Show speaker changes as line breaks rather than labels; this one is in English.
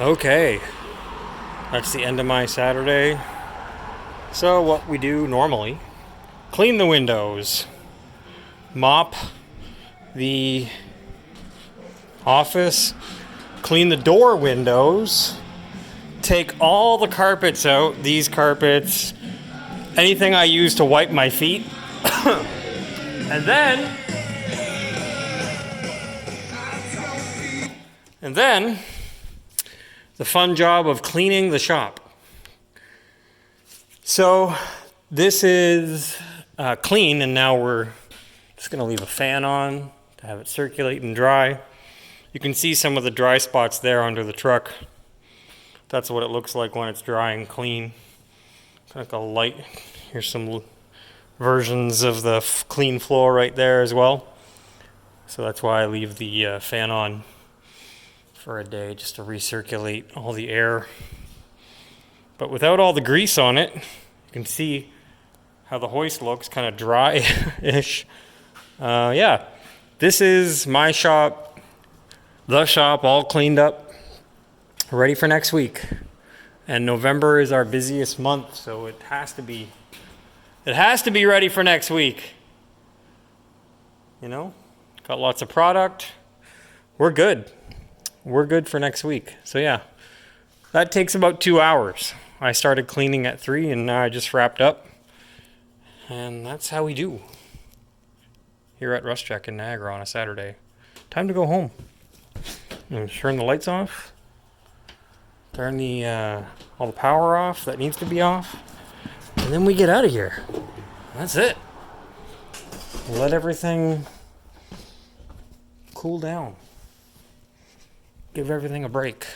Okay, that's the end of my Saturday. So what we do normally, clean the windows, mop the office, clean the door windows, take all the carpets out, these carpets, anything I use to wipe my feet, and then the fun job of cleaning the shop. So this is clean, and now we're just going to leave a fan on to have it circulate and dry. You can see some of the dry spots there under the truck. That's what it looks like when it's dry and clean. It's like a light. Here's some versions of the clean floor right there as well. So that's why I leave the fan on for a day, just to recirculate all the air. But without all the grease on it, you can see how the hoist looks, kind of dry-ish. Yeah, this is my shop, the shop, all cleaned up, ready for next week. And November is our busiest month, so it has to be ready for next week. You know, got lots of product. We're good. We're good for next week. So yeah, that takes about 2 hours. I started cleaning at 3 and now I just wrapped up. And that's how we do here at RustTrek in Niagara on a Saturday. Time to go home. And turn the lights off. Turn the all the power off that needs to be off. And then we get out of here. That's it. Let everything cool down. Give everything a break.